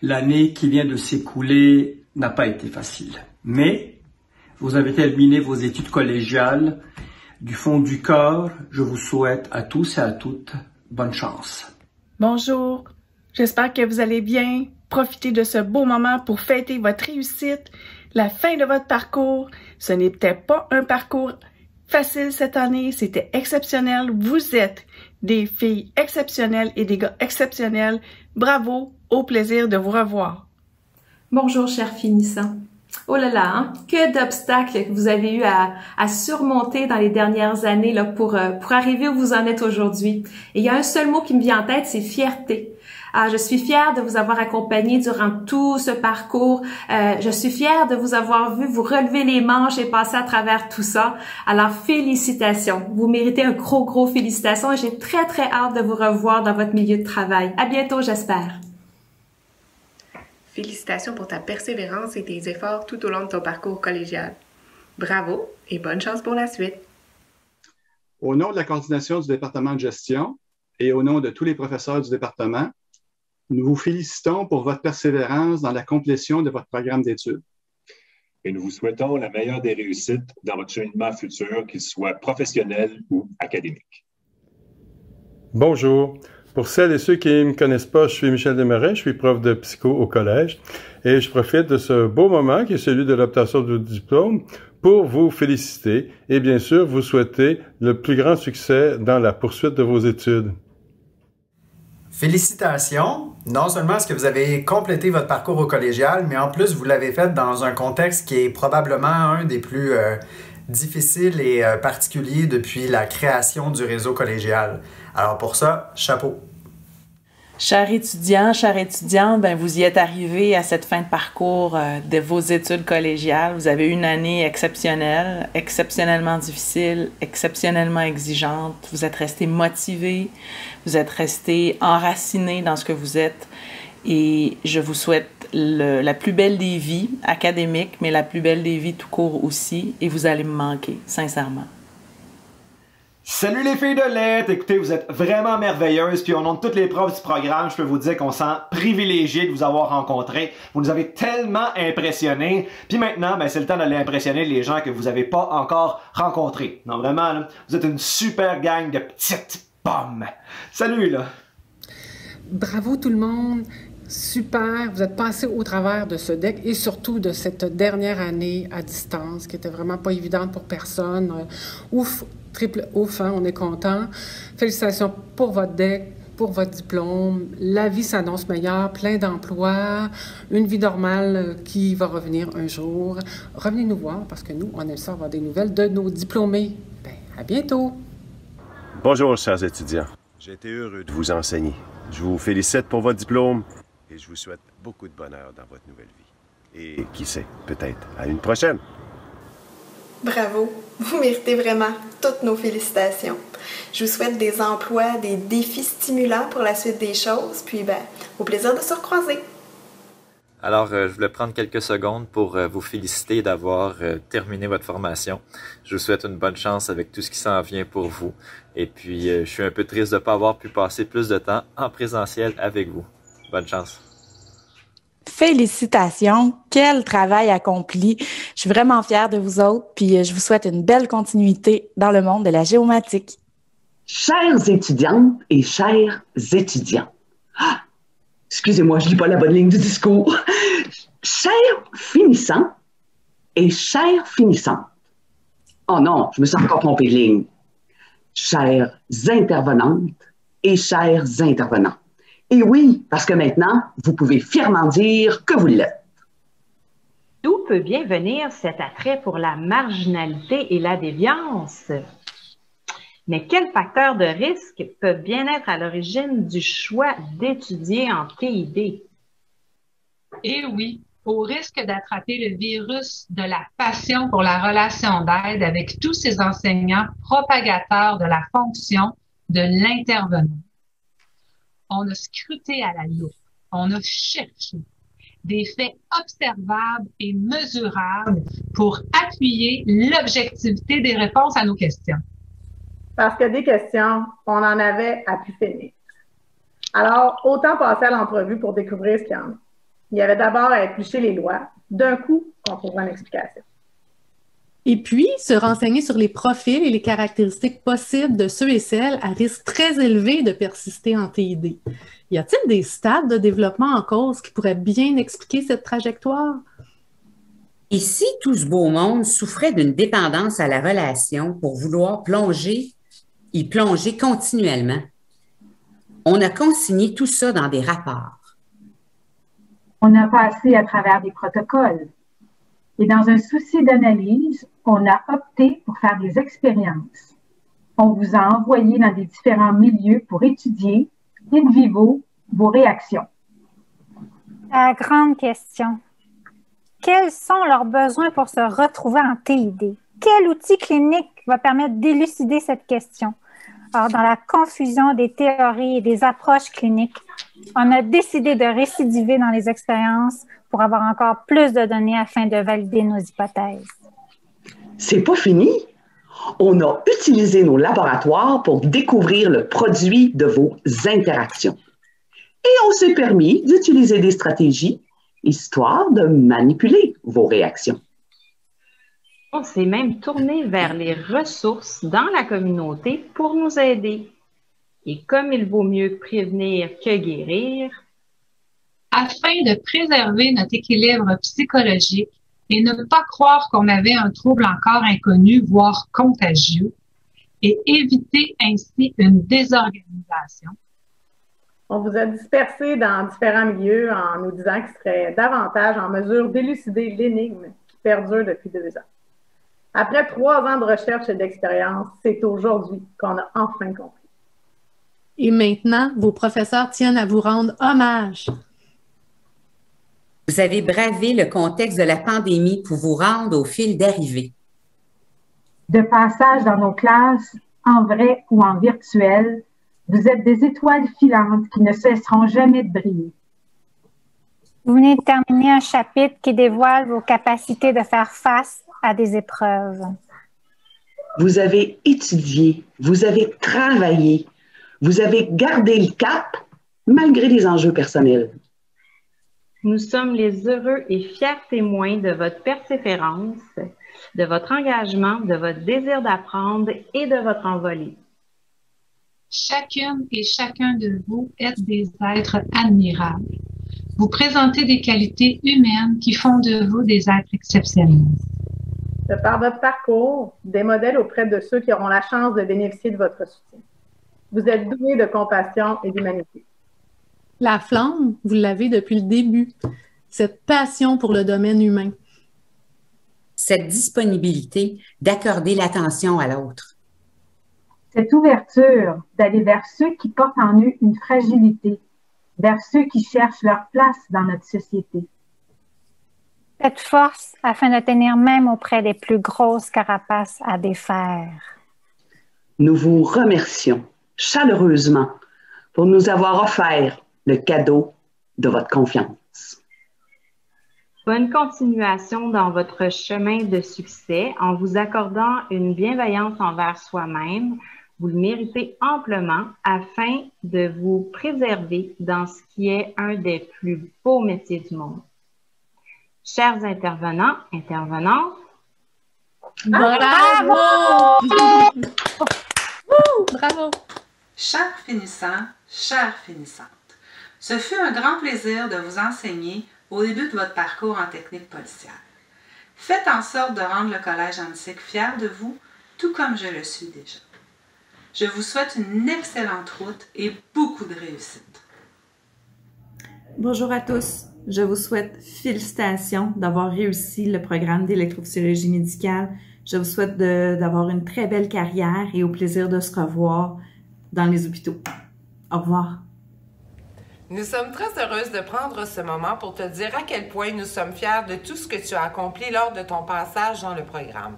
L'année qui vient de s'écouler n'a pas été facile, mais vous avez terminé vos études collégiales. Du fond du cœur, je vous souhaite à tous et à toutes bonne chance. Bonjour, j'espère que vous allez bien. Profitez de ce beau moment pour fêter votre réussite, la fin de votre parcours. Ce n'était pas un parcours facile cette année, c'était exceptionnel. Vous êtes des filles exceptionnelles et des gars exceptionnels. Bravo, au plaisir de vous revoir. Bonjour, chers finissants. Oh là là, hein? Que d'obstacles que vous avez eu à surmonter dans les dernières années là, pour arriver où vous en êtes aujourd'hui. Et il y a un seul mot qui me vient en tête, c'est fierté. Je suis fière de vous avoir accompagné durant tout ce parcours. Je suis fière de vous avoir vu vous relever les manches et passer à travers tout ça. Alors, félicitations. Vous méritez un gros félicitations et j'ai très hâte de vous revoir dans votre milieu de travail. À bientôt, j'espère. Félicitations pour ta persévérance et tes efforts tout au long de ton parcours collégial. Bravo et bonne chance pour la suite. Au nom de la coordination du département de gestion et au nom de tous les professeurs du département, nous vous félicitons pour votre persévérance dans la complétion de votre programme d'études. Et nous vous souhaitons la meilleure des réussites dans votre cheminement futur, qu'il soit professionnel ou académique. Bonjour. Pour celles et ceux qui ne me connaissent pas, je suis Michel Desmarais, je suis prof de psycho au collège et je profite de ce beau moment qui est celui de l'obtention du diplôme pour vous féliciter et bien sûr vous souhaiter le plus grand succès dans la poursuite de vos études. Félicitations! Non seulement est-ce que vous avez complété votre parcours au collégial, mais en plus vous l'avez fait dans un contexte qui est probablement un des plus difficiles et particuliers depuis la création du réseau collégial. Alors pour ça, chapeau! Chers étudiants, ben vous y êtes arrivés à cette fin de parcours de vos études collégiales. Vous avez eu une année exceptionnelle, exceptionnellement difficile, exceptionnellement exigeante. Vous êtes restés motivés, vous êtes restés enracinés dans ce que vous êtes. Et je vous souhaite la plus belle des vies académiques, mais la plus belle des vies tout court aussi. Et vous allez me manquer, sincèrement. Salut les filles de lettres! Écoutez, vous êtes vraiment merveilleuses, puis au nom de toutes les profs du programme, je peux vous dire qu'on se sent privilégié de vous avoir rencontrés. Vous nous avez tellement impressionnés, puis maintenant, ben, c'est le temps d'aller impressionner les gens que vous n'avez pas encore rencontrés. Non, vraiment, là, vous êtes une super gang de petites pommes. Salut, là! Bravo tout le monde! Super, vous êtes passé au travers de ce deck et surtout de cette dernière année à distance qui était vraiment pas évidente pour personne. Ouf, triple ouf, hein, on est content. Félicitations pour votre deck, pour votre diplôme. La vie s'annonce meilleure, plein d'emplois, une vie normale qui va revenir un jour. Revenez nous voir parce que nous, on aime ça avoir des nouvelles de nos diplômés. Ben, à bientôt! Bonjour, chers étudiants. J'ai été heureux de vous enseigner. Je vous félicite pour votre diplôme et je vous souhaite beaucoup de bonheur dans votre nouvelle vie. Et qui sait, peut-être à une prochaine. Bravo, vous méritez vraiment toutes nos félicitations. Je vous souhaite des emplois, des défis stimulants pour la suite des choses, puis ben, au plaisir de se recroiser. Alors, je voulais prendre quelques secondes pour vous féliciter d'avoir terminé votre formation. Je vous souhaite une bonne chance avec tout ce qui s'en vient pour vous. Et puis, je suis un peu triste de ne pas avoir pu passer plus de temps en présentiel avec vous. Bonne chance. Félicitations! Quel travail accompli! Je suis vraiment fière de vous autres, puis je vous souhaite une belle continuité dans le monde de la géomatique. Chères étudiantes et chers étudiants, excusez-moi, je lis pas la bonne ligne du discours. Chers finissants et chères finissantes. Oh non, je me suis encore trompée de ligne. Chères intervenantes et chers intervenants. Et oui, parce que maintenant, vous pouvez fièrement dire que vous l'êtes. D'où peut bien venir cet attrait pour la marginalité et la déviance? Mais quels facteurs de risque peuvent bien être à l'origine du choix d'étudier en TID? Eh oui, au risque d'attraper le virus de la passion pour la relation d'aide avec tous ces enseignants propagateurs de la fonction de l'intervenant. On a scruté à la loupe, on a cherché des faits observables et mesurables pour appuyer l'objectivité des réponses à nos questions. Parce que des questions, on en avait à pu finir. Alors, autant passer à l'entrevue pour découvrir ce qu'il y en a. Il y avait d'abord à éplucher les lois. D'un coup, on trouvera une explication. Et puis, se renseigner sur les profils et les caractéristiques possibles de ceux et celles à risque très élevé de persister en TID. Y a-t-il des stades de développement en cause qui pourraient bien expliquer cette trajectoire? Et si tout ce beau monde souffrait d'une dépendance à la relation pour vouloir plonger continuellement? On a consigné tout ça dans des rapports. On a passé à travers des protocoles. Et dans un souci d'analyse, on a opté pour faire des expériences. On vous a envoyé dans des différents milieux pour étudier, in vivo, vos réactions. La grande question. Quels sont leurs besoins pour se retrouver en TID? Quel outil clinique va permettre d'élucider cette question? Alors, dans la confusion des théories et des approches cliniques, on a décidé de récidiver dans les expériences pour avoir encore plus de données afin de valider nos hypothèses. C'est pas fini. On a utilisé nos laboratoires pour découvrir le produit de vos interactions. Et on s'est permis d'utiliser des stratégies histoire de manipuler vos réactions. On s'est même tourné vers les ressources dans la communauté pour nous aider. Et comme il vaut mieux prévenir que guérir, afin de préserver notre équilibre psychologique et ne pas croire qu'on avait un trouble encore inconnu, voire contagieux, et éviter ainsi une désorganisation. On vous a dispersé dans différents milieux en nous disant qu'il serait davantage en mesure d'élucider l'énigme qui perdure depuis 2 ans. Après 3 ans de recherche et d'expérience, c'est aujourd'hui qu'on a enfin compris. Et maintenant, vos professeurs tiennent à vous rendre hommage. Vous avez bravé le contexte de la pandémie pour vous rendre au fil d'arrivée. De passage dans nos classes, en vrai ou en virtuel, vous êtes des étoiles filantes qui ne cesseront jamais de briller. Vous venez de terminer un chapitre qui dévoile vos capacités de faire face à des épreuves. Vous avez étudié, vous avez travaillé, vous avez gardé le cap malgré les enjeux personnels. nous sommes les heureux et fiers témoins de votre persévérance, de votre engagement, de votre désir d'apprendre et de votre envolée. Chacune et chacun de vous êtes des êtres admirables. Vous présentez des qualités humaines qui font de vous des êtres exceptionnels. De par votre parcours, des modèles auprès de ceux qui auront la chance de bénéficier de votre soutien. Vous êtes doués de compassion et d'humanité. La flamme, vous l'avez depuis le début. Cette passion pour le domaine humain. Cette disponibilité d'accorder l'attention à l'autre. Cette ouverture d'aller vers ceux qui portent en eux une fragilité, vers ceux qui cherchent leur place dans notre société. Cette force afin de tenir même auprès des plus grosses carapaces à défaire. Nous vous remercions chaleureusement pour nous avoir offert le cadeau de votre confiance. Bonne continuation dans votre chemin de succès en vous accordant une bienveillance envers soi-même. Vous le méritez amplement afin de vous préserver dans ce qui est un des plus beaux métiers du monde. Chers intervenants, intervenantes, bravo! Bravo! Chers finissants, chères finissantes, ce fut un grand plaisir de vous enseigner au début de votre parcours en technique policière. Faites en sorte de rendre le Collège Annecy fier de vous, tout comme je le suis déjà. Je vous souhaite une excellente route et beaucoup de réussite. Bonjour à tous. Je vous souhaite félicitations d'avoir réussi le programme d'électrophysiologie médicale. Je vous souhaite d'avoir une très belle carrière et au plaisir de se revoir dans les hôpitaux. Au revoir. Nous sommes très heureuses de prendre ce moment pour te dire à quel point nous sommes fiers de tout ce que tu as accompli lors de ton passage dans le programme.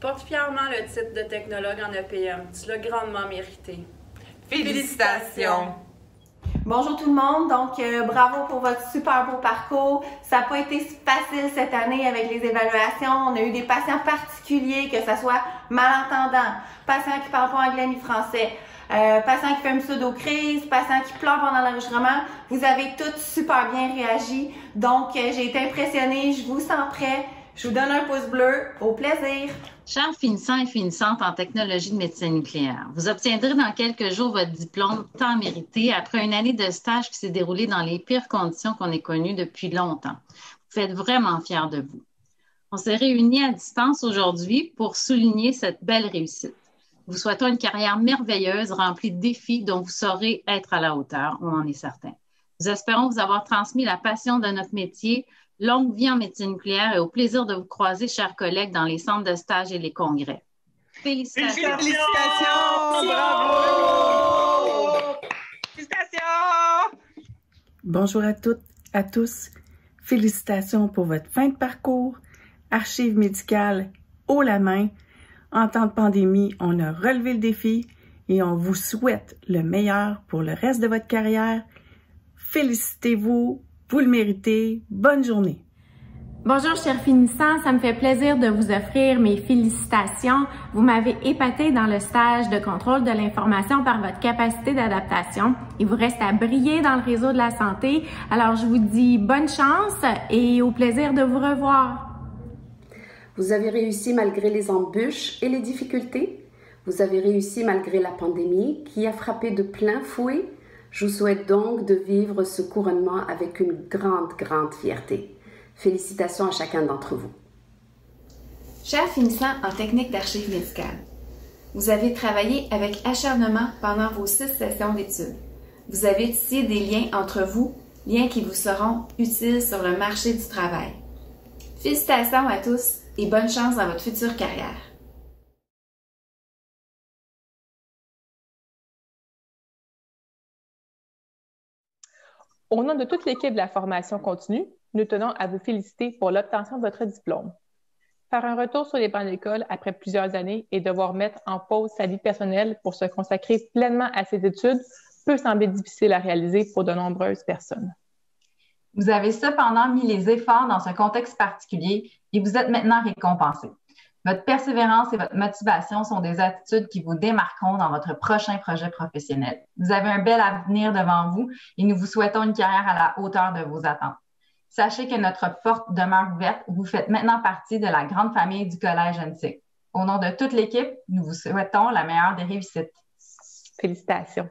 Porte fièrement le titre de technologue en EPM. Tu l'as grandement mérité. Félicitations! Bonjour tout le monde, donc bravo pour votre super beau parcours. Ça n'a pas été facile cette année avec les évaluations. On a eu des patients particuliers, que ce soit malentendants, patients qui ne parlent pas anglais ni français, patient qui fait une pseudo-crise, patient qui pleure pendant l'enregistrement. Vous avez toutes super bien réagi. Donc, j'ai été impressionnée. Je vous sens prêt. Je vous donne un pouce bleu. Au plaisir. Chers finissants et finissantes en technologie de médecine nucléaire, vous obtiendrez dans quelques jours votre diplôme tant mérité après une année de stage qui s'est déroulée dans les pires conditions qu'on ait connues depuis longtemps. Vous êtes vraiment fiers de vous. On s'est réunis à distance aujourd'hui pour souligner cette belle réussite. Vous souhaitons une carrière merveilleuse remplie de défis dont vous saurez être à la hauteur, on en est certain. Nous espérons vous avoir transmis la passion de notre métier. Longue vie en médecine nucléaire et au plaisir de vous croiser, chers collègues, dans les centres de stage et les congrès. Félicitations! Félicitations! Bravo! Félicitations! Bonjour à toutes, à tous. Félicitations pour votre fin de parcours. Archives médicales haut la main. En temps de pandémie, on a relevé le défi et on vous souhaite le meilleur pour le reste de votre carrière. Félicitez-vous! Vous le méritez. Bonne journée. Bonjour, chers finissants. Ça me fait plaisir de vous offrir mes félicitations. Vous m'avez épaté dans le stage de contrôle de l'information par votre capacité d'adaptation. Il vous reste à briller dans le réseau de la santé. Alors, je vous dis bonne chance et au plaisir de vous revoir. Vous avez réussi malgré les embûches et les difficultés. Vous avez réussi malgré la pandémie qui a frappé de plein fouet. Je vous souhaite donc de vivre ce couronnement avec une grande fierté. Félicitations à chacun d'entre vous. Chers finissants en technique d'archives médicales, vous avez travaillé avec acharnement pendant vos 6 sessions d'études. Vous avez tissé des liens entre vous, liens qui vous seront utiles sur le marché du travail. Félicitations à tous et bonne chance dans votre future carrière. Au nom de toute l'équipe de la formation continue, nous tenons à vous féliciter pour l'obtention de votre diplôme. Faire un retour sur les bancs d'école après plusieurs années et devoir mettre en pause sa vie personnelle pour se consacrer pleinement à ses études peut sembler difficile à réaliser pour de nombreuses personnes. Vous avez cependant mis les efforts dans ce contexte particulier et vous êtes maintenant récompensé. Votre persévérance et votre motivation sont des attitudes qui vous démarqueront dans votre prochain projet professionnel. Vous avez un bel avenir devant vous et nous vous souhaitons une carrière à la hauteur de vos attentes. Sachez que notre porte demeure ouverte. Vous faites maintenant partie de la grande famille du Collège NC. Au nom de toute l'équipe, nous vous souhaitons la meilleure des réussites. Félicitations.